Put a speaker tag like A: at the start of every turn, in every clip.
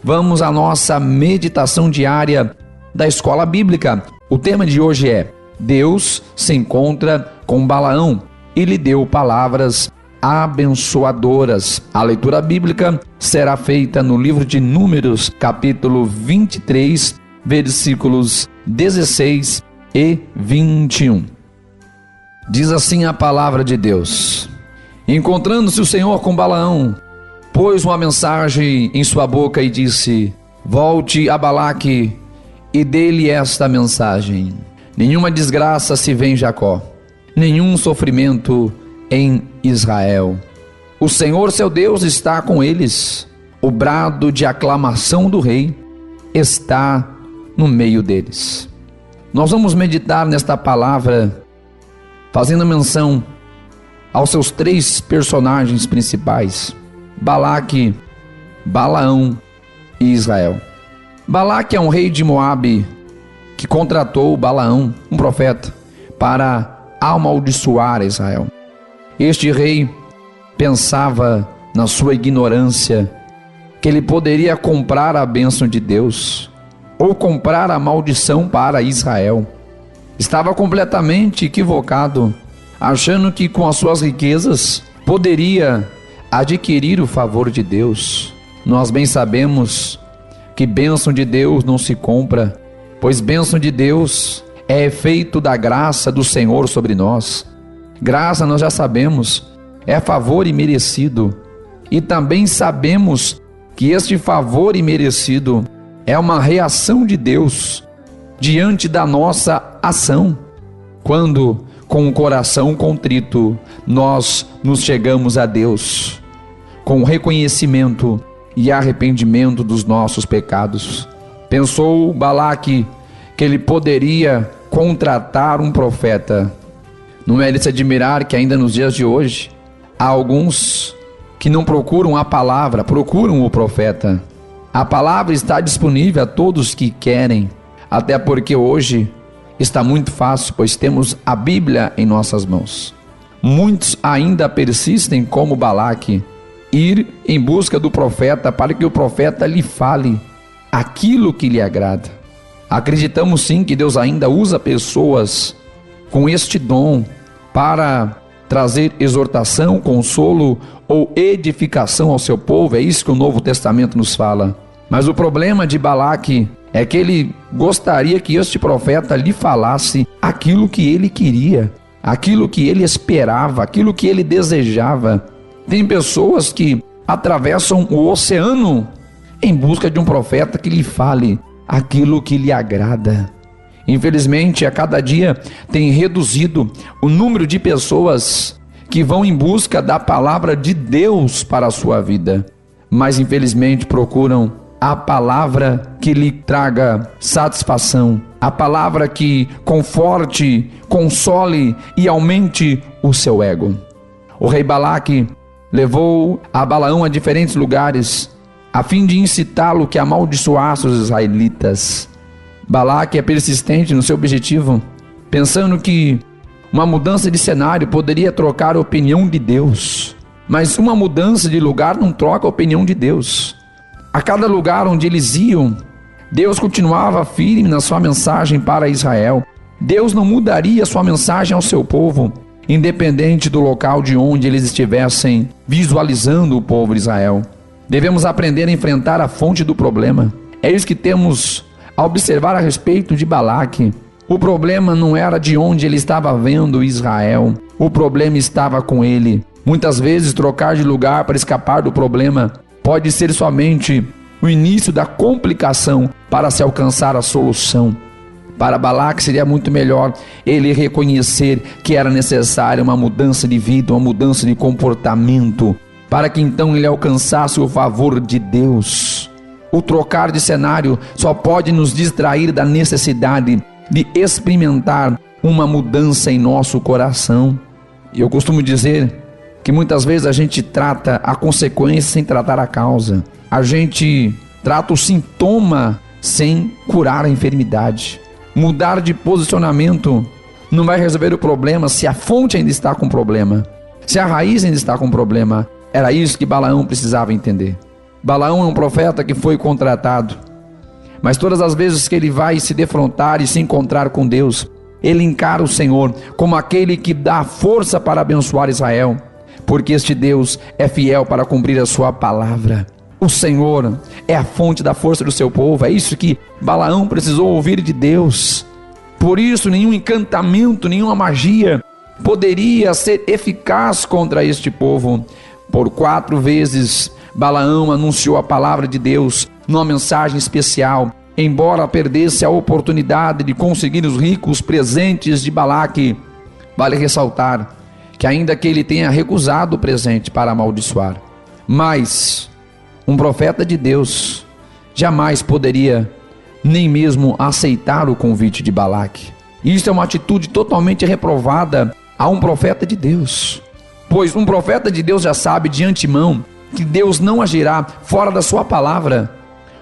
A: vamos à nossa meditação diária da Escola Bíblica. O tema de hoje é: Deus se encontra com Balaão e lhe deu palavras abençoadoras. A leitura bíblica será feita no livro de Números, capítulo 23, versículos 16 e 21. Diz assim a palavra de Deus: Encontrando-se o Senhor com Balaão, pôs uma mensagem em sua boca e disse: Volte a Balaque e dê-lhe esta mensagem: Nenhuma desgraça se vê em Jacó, nenhum sofrimento em Israel. O Senhor seu Deus está com eles. O brado de aclamação do rei está no meio deles. Nós vamos meditar nesta palavra, fazendo menção aos seus três personagens principais: Balaque, Balaão e Israel. Balaque é um rei de Moabe que contratou Balaão, um profeta, para amaldiçoar Israel. Este rei pensava, na sua ignorância, que ele poderia comprar a bênção de Deus ou comprar a maldição para Israel. Estava completamente equivocado, achando que com as suas riquezas poderia adquirir o favor de Deus. Nós bem sabemos que bênção de Deus não se compra, pois bênção de Deus é efeito da graça do Senhor sobre nós. Graça, nós já sabemos, é favor imerecido, e também sabemos que este favor imerecido é uma reação de Deus diante da nossa ação, quando com o coração contrito nós nos chegamos a Deus com reconhecimento e arrependimento dos nossos pecados. Pensou Balaque que ele poderia contratar um profeta. Não é de se admirar que ainda nos dias de hoje há alguns que não procuram a palavra, procuram o profeta. A palavra está disponível a todos que querem, até porque hoje está muito fácil, pois temos a Bíblia em nossas mãos. Muitos ainda persistem como Balaque, ir em busca do profeta para que o profeta lhe fale aquilo que lhe agrada. Acreditamos sim que Deus ainda usa pessoas com este dom para trazer exortação, consolo ou edificação ao seu povo. É isso que o Novo Testamento nos fala. Mas o problema de Balaque é que ele gostaria que este profeta lhe falasse aquilo que ele queria, aquilo que ele esperava, aquilo que ele desejava. Tem pessoas que atravessam o oceano em busca de um profeta que lhe fale aquilo que lhe agrada. Infelizmente, a cada dia tem reduzido o número de pessoas que vão em busca da palavra de Deus para a sua vida, mas infelizmente procuram a palavra que lhe traga satisfação, a palavra que conforte, console e aumente o seu ego. O rei Balaque levou a Balaão a diferentes lugares a fim de incitá-lo que amaldiçoasse os israelitas. Balaque é persistente no seu objetivo, pensando que uma mudança de cenário poderia trocar a opinião de Deus. Mas uma mudança de lugar não troca a opinião de Deus. A cada lugar onde eles iam, Deus continuava firme na sua mensagem para Israel. Deus não mudaria sua mensagem ao seu povo, independente do local de onde eles estivessem visualizando o povo de Israel. Devemos aprender a enfrentar a fonte do problema. É isso que temos a observar a respeito de Balaque. O problema não era de onde ele estava vendo Israel, o problema estava com ele. Muitas vezes trocar de lugar para escapar do problema pode ser somente o início da complicação para se alcançar a solução. Para Balaque seria muito melhor ele reconhecer que era necessária uma mudança de vida, uma mudança de comportamento, para que então ele alcançasse o favor de Deus. O trocar de cenário só pode nos distrair da necessidade de experimentar uma mudança em nosso coração. E eu costumo dizer que muitas vezes a gente trata a consequência sem tratar a causa. A gente trata o sintoma sem curar a enfermidade. Mudar de posicionamento não vai resolver o problema se a fonte ainda está com problema, se a raiz ainda está com problema. Era isso que Balaão precisava entender. Balaão é um profeta que foi contratado, mas todas as vezes que ele vai se defrontar e se encontrar com Deus, ele encara o Senhor como aquele que dá força para abençoar Israel, porque este Deus é fiel para cumprir a sua palavra. O Senhor é a fonte da força do seu povo. É isso que Balaão precisou ouvir de Deus. Por isso, nenhum encantamento, nenhuma magia poderia ser eficaz contra este povo. Por 4 vezes, Balaão anunciou a palavra de Deus numa mensagem especial. Embora perdesse a oportunidade de conseguir os ricos presentes de Balaque, vale ressaltar que ainda que ele tenha recusado o presente para amaldiçoar, mas um profeta de Deus jamais poderia nem mesmo aceitar o convite de Balaque. Isso é uma atitude totalmente reprovada a um profeta de Deus, pois um profeta de Deus já sabe de antemão que Deus não agirá fora da sua palavra.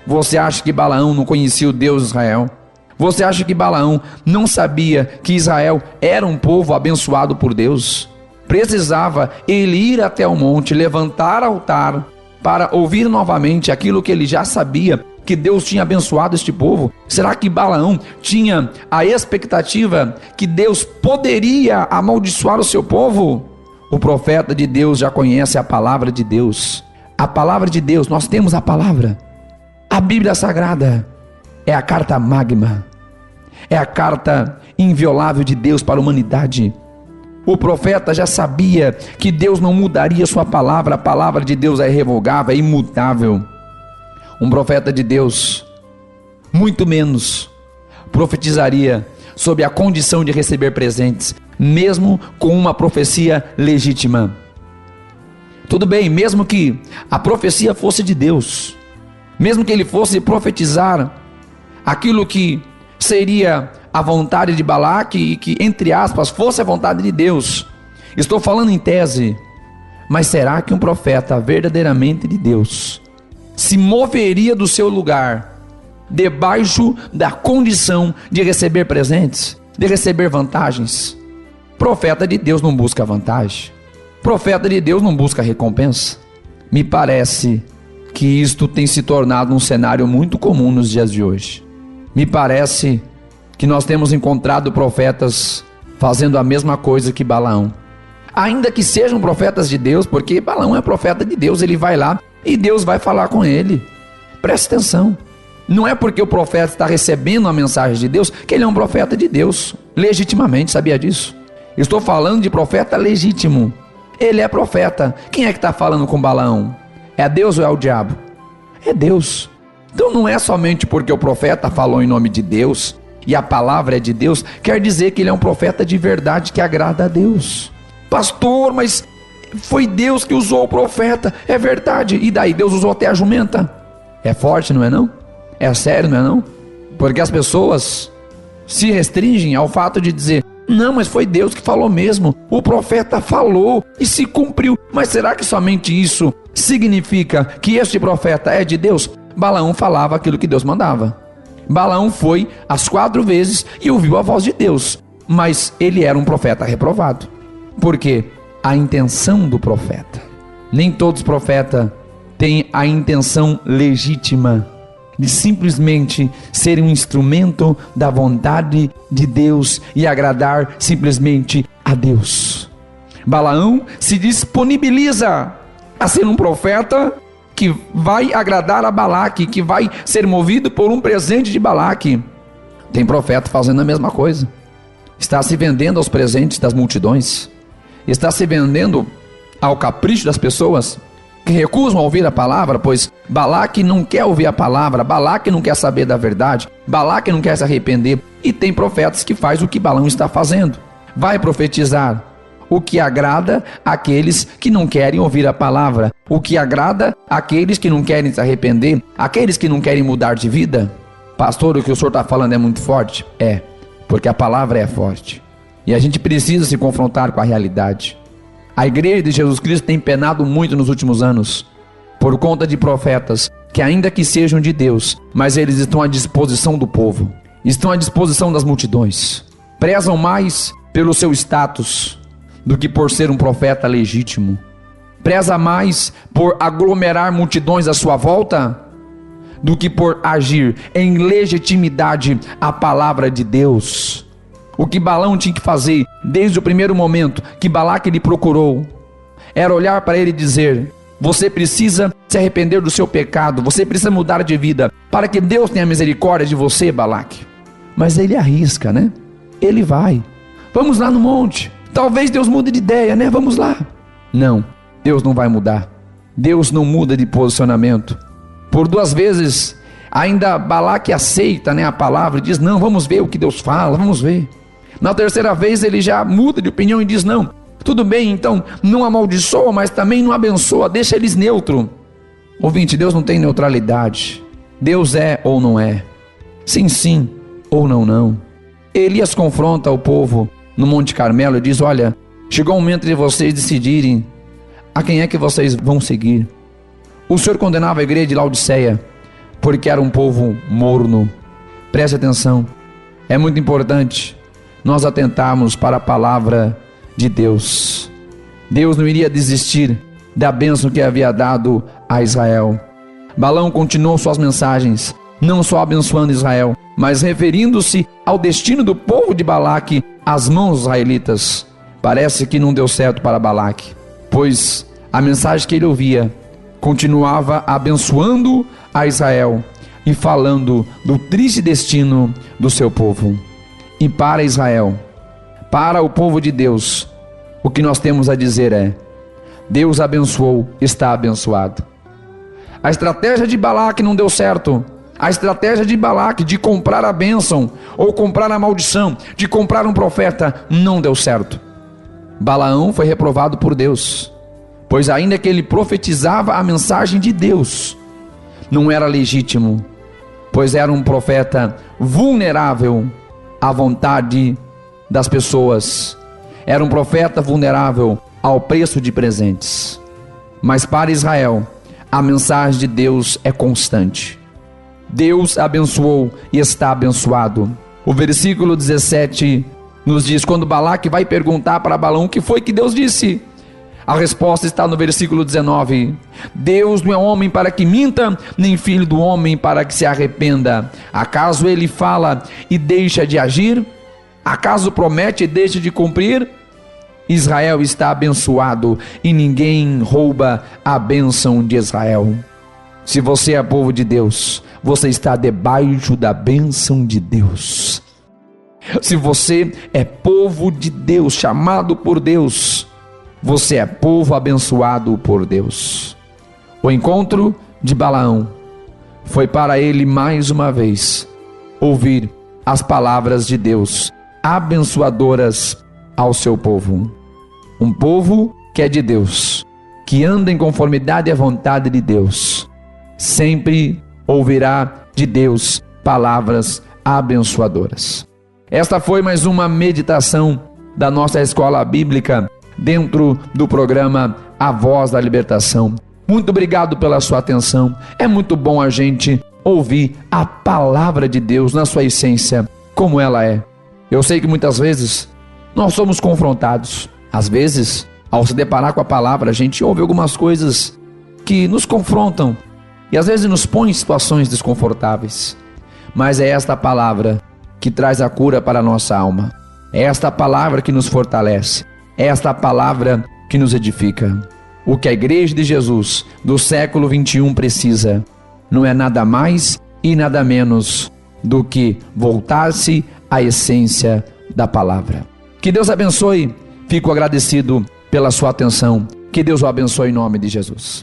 A: Você acha que Balaão não conhecia o Deus de Israel? Você acha que Balaão não sabia que Israel era um povo abençoado por Deus? Precisava ele ir até o monte, levantar altar para ouvir novamente aquilo que ele já sabia, que Deus tinha abençoado este povo? Será que Balaão tinha a expectativa que Deus poderia amaldiçoar o seu povo? O profeta de Deus já conhece a palavra de Deus. A palavra de Deus, nós temos a palavra. A Bíblia Sagrada é a carta magma, é a carta inviolável de Deus para a humanidade. O profeta já sabia que Deus não mudaria sua palavra. A palavra de Deus é irrevogável, é imutável. Um profeta de Deus, muito menos, profetizaria sobre a condição de receber presentes, mesmo com uma profecia legítima. Tudo bem, mesmo que a profecia fosse de Deus, mesmo que ele fosse profetizar aquilo que seria a vontade de Balaque e que, entre aspas, fosse a vontade de Deus. Estou falando em tese, mas será que um profeta verdadeiramente de Deus se moveria do seu lugar debaixo da condição de receber presentes, de receber vantagens? Profeta de Deus não busca vantagem. Profeta de Deus não busca recompensa. Me parece que isto tem se tornado um cenário muito comum nos dias de hoje. Me parece que nós temos encontrado profetas fazendo a mesma coisa que Balaão. Ainda que sejam profetas de Deus, porque Balaão é profeta de Deus, ele vai lá e Deus vai falar com ele. Preste atenção. Não é porque o profeta está recebendo a mensagem de Deus que ele é um profeta de Deus, legitimamente, sabia disso? Estou falando de profeta legítimo. Ele é profeta. Quem é que está falando com Balaão? É Deus ou é o diabo? É Deus. Então não é somente porque o profeta falou em nome de Deus e a palavra é de Deus, quer dizer que ele é um profeta de verdade que agrada a Deus. Pastor, mas foi Deus que usou o profeta. É verdade. E daí? Deus usou até a jumenta. É forte, não é não? É sério, não é não? Porque as pessoas se restringem ao fato de dizer: não, mas foi Deus que falou mesmo. O profeta falou e se cumpriu. Mas será que somente isso significa que este profeta é de Deus? Balaão falava aquilo que Deus mandava. Balaão foi as 4 vezes e ouviu a voz de Deus, mas ele era um profeta reprovado. Por quê? A intenção do profeta. Nem todos os profetas têm a intenção legítima de simplesmente ser um instrumento da vontade de Deus e agradar simplesmente a Deus. Balaão se disponibiliza a ser um profeta que vai agradar a Balaque, que vai ser movido por um presente de Balaque. Tem profeta fazendo a mesma coisa. Está se vendendo aos presentes das multidões. Está se vendendo ao capricho das pessoas que recusam a ouvir a palavra, pois Balaque não quer ouvir a palavra, Balaque não quer saber da verdade, Balaque não quer se arrepender. E tem profetas que faz o que Balaão está fazendo. Vai profetizar o que agrada àqueles que não querem ouvir a palavra, o que agrada àqueles que não querem se arrepender, aqueles que não querem mudar de vida. Pastor, o que o senhor está falando é muito forte? É, porque a palavra é forte. E a gente precisa se confrontar com a realidade. A igreja de Jesus Cristo tem penado muito nos últimos anos, por conta de profetas que, ainda que sejam de Deus, mas eles estão à disposição do povo, estão à disposição das multidões, prezam mais pelo seu status do que por ser um profeta legítimo. Preza mais por aglomerar multidões à sua volta do que por agir em legitimidade à palavra de Deus. O que Balaão tinha que fazer desde o primeiro momento que Balaque lhe procurou era olhar para ele e dizer: você precisa se arrepender do seu pecado, você precisa mudar de vida, para que Deus tenha misericórdia de você, Balaque. Mas ele arrisca, né? Ele vai. Vamos lá no monte. Talvez Deus mude de ideia, né? Vamos lá. Não, Deus não vai mudar. Deus não muda de posicionamento. Por 2 vezes, ainda Balaque aceita, né, a palavra e diz: não, vamos ver o que Deus fala, vamos ver. Na 3ª vez ele já muda de opinião e diz: não, tudo bem, então não amaldiçoa, mas também não abençoa, deixa eles neutro. Ouvinte, Deus não tem neutralidade. Deus é ou não é, sim, sim, ou não, não. Elias confronta o povo no Monte Carmelo e diz: olha, chegou o momento de vocês decidirem a quem é que vocês vão seguir. O Senhor condenava a igreja de Laodiceia porque era um povo morno. Preste atenção, é muito importante nós atentarmos para a palavra de Deus. Deus não iria desistir da bênção que havia dado a Israel. Balaão continuou suas mensagens, não só abençoando Israel, mas referindo-se ao destino do povo de Balaque às mãos israelitas. Parece que não deu certo para Balaque, pois a mensagem que ele ouvia continuava abençoando a Israel e falando do triste destino do seu povo. E para Israel, para o povo de Deus, o que nós temos a dizer é: Deus abençoou, está abençoado. A estratégia de Balaque não deu certo. A estratégia de Balaque de comprar a bênção ou comprar a maldição, de comprar um profeta, não deu certo. Balaão foi reprovado por Deus, pois ainda que ele profetizava a mensagem de Deus, não era legítimo, pois era um profeta vulnerável à vontade das pessoas, era um profeta vulnerável ao preço de presentes. Mas para Israel, a mensagem de Deus é constante. Deus abençoou e está abençoado. O versículo 17 nos diz, quando Balaque vai perguntar para Balaão o que foi que Deus disse, a resposta está no versículo 19. Deus não é homem para que minta, nem filho do homem para que se arrependa. Acaso ele fala e deixa de agir? Acaso promete e deixa de cumprir? Israel está abençoado e ninguém rouba a bênção de Israel. Se você é povo de Deus, você está debaixo da bênção de Deus. Se você é povo de Deus, chamado por Deus, você é povo abençoado por Deus. O encontro de Balaão foi para ele mais uma vez ouvir as palavras de Deus, abençoadoras ao seu povo. Um povo que é de Deus, que anda em conformidade à vontade de Deus, sempre ouvirá de Deus palavras abençoadoras. Esta foi mais uma meditação da nossa escola bíblica dentro do programa A Voz da Libertação. Muito obrigado pela sua atenção. É muito bom a gente ouvir a palavra de Deus na sua essência, como ela é. Eu sei que muitas vezes nós somos confrontados. Às vezes, ao se deparar com a palavra, a gente ouve algumas coisas que nos confrontam e às vezes nos põe em situações desconfortáveis. Mas é esta palavra que traz a cura para a nossa alma. É esta palavra que nos fortalece. É esta palavra que nos edifica. O que a igreja de Jesus do século 21 precisa não é nada mais e nada menos do que voltar-se à essência da palavra. Que Deus abençoe. Fico agradecido pela sua atenção. Que Deus o abençoe em nome de Jesus.